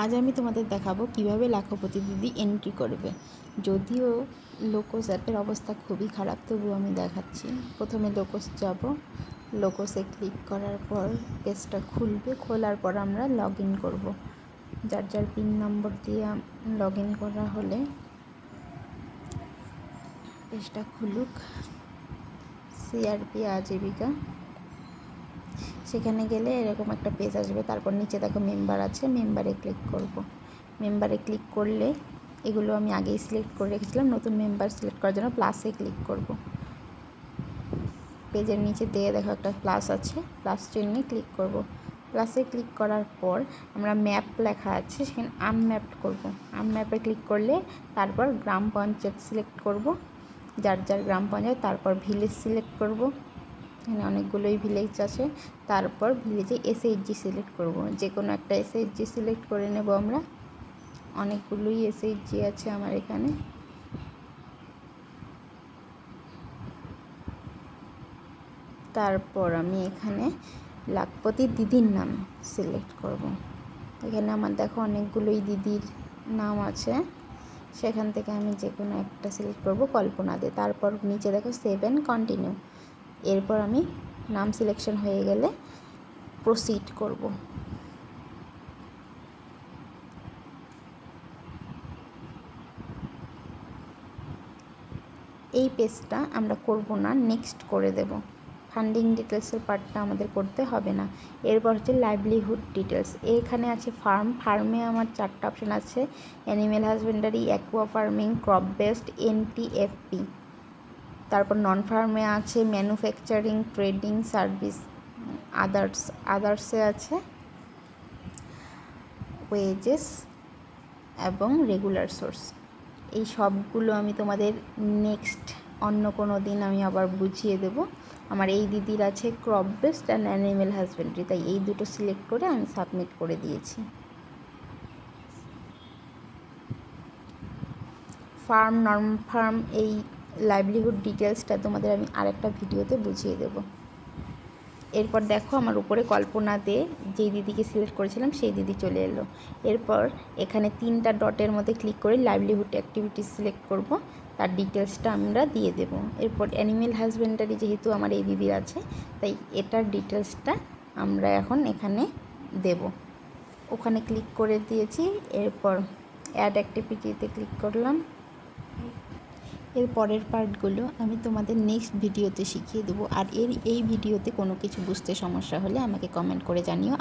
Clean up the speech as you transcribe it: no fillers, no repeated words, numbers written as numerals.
আজ আমি তোমাদের দেখাবো কিভাবে লাখপতি দিদি এন্ট্রি করবে। যদিও লোকোস অ্যাপের অবস্থা খুবই খারাপ, তবুও আমি দেখাচ্ছি। প্রথমে লোকোস যাব, লোকোসে ক্লিক করার পর পেজটা খুলবে। খোলার পর আমরা লগ ইন করবো। যার যার পিন নম্বর দিয়ে লগ ইন করা হলে পেজটা খুলুক। সিআরপি আজীবিকা, সেখানে গেলে এরকম একটা পেজ আসবে। তারপর নিচে দেখো মেম্বার আছে, মেম্বারে ক্লিক করব। মেম্বারে ক্লিক করলে এগুলো আমি আগেই সিলেক্ট করে রেখেছিলাম। নতুন মেম্বার সিলেক্ট করার জন্য প্লাসে ক্লিক করব। পেজের নিচে দিয়ে দেখো একটা প্লাস আছে, প্লাস চিহ্নে ক্লিক করব। প্লাসে ক্লিক করার পর আমরা ম্যাপ লেখা আছে, সেখানে আনম্যাপড করব। আনম্যাপে ক্লিক করলে তারপর গ্রাম পঞ্চায়েত সিলেক্ট করব, যার যার গ্রাম পঞ্চায়েত। তারপর ভিলেজ সিলেক্ট করব, এখানে অনেকগুলোই ভিলেজ আছে। তারপর ভিলেজে এসএইচজি সিলেক্ট করব, যে কোনো একটা এসএইচজি সিলেক্ট করে নেব আমরা। অনেকগুলোই এসএইচজি আছে আমার এখানে। তারপর আমি এখানে লাখপতি দিদির নাম সিলেক্ট করব। এখানে আমার দেখো অনেকগুলোই দিদির নাম আছে, সেখান থেকে আমি যে কোনো একটা সিলেক্ট করব, কল্পনা দে। তারপর নিচে দেখো সেভ অ্যান্ড কন্টিনিউ। এরপর আমি নাম সিলেকশন হয়ে গেলে প্রসিড করব। এই পেজটা আমরা করব না, নেক্সট করে দেব। ফান্ডিং ডিটেলসের পার্টটা আমাদের করতে হবে না। এরপর হচ্ছে লাইভলিহুড ডিটেলস। এখানে আছে ফার্মে আমার 4টা অপশান আছে: animal husbandry, aqua farming, crop based, NTFP. তারপর নন ফার্মে আছে ম্যানুফ্যাকচারিং, ট্রেডিং, সার্ভিস, আদার্সে আছে ওয়েজেস এবং রেগুলার সোর্স। এই সবগুলো আমি তোমাদের নেক্সট অন্য কোনো দিন আমি আবার বুঝিয়ে দেব। আমার এই দিদির আছে crop based and animal husbandry, তাই এই দুটো সিলেক্ট করে আমি সাবমিট করে দিয়েছি। ফার্ম, নন ফার্ম, এই লাইভলিহুড ডিটেলসটা তোমাদের আমি আরেকটা ভিডিওতে বুঝিয়ে দেব। এরপর দেখো আমার উপরে কল্পনা দে, যেই দিদিকে সিলেক্ট করেছিলাম সেই দিদি চলে এলো। এরপর এখানে 3টা ডটের মধ্যে ক্লিক করে লাইভলিহুড অ্যাক্টিভিটিস সিলেক্ট করব, তার ডিটেলসটা আমরা দিয়ে দেব। এরপর অ্যানিমেল হাজবেন্ডারি যেহেতু আমার এই দিদির আছে, তাই এটার ডিটেলসটা আমরা এখন এখানে দেব। ওখানে ক্লিক করে দিয়েছি। এরপর অ্যাড অ্যাক্টিভিটিতে ক্লিক করলাম। এর পরের পার্টগুলো আমি তোমাদের নেক্সট ভিডিওতে শিখিয়ে দেবো। আর এই ভিডিওতে কোনো কিছু বুঝতে সমস্যা হলে আমাকে কমেন্ট করে জানিও।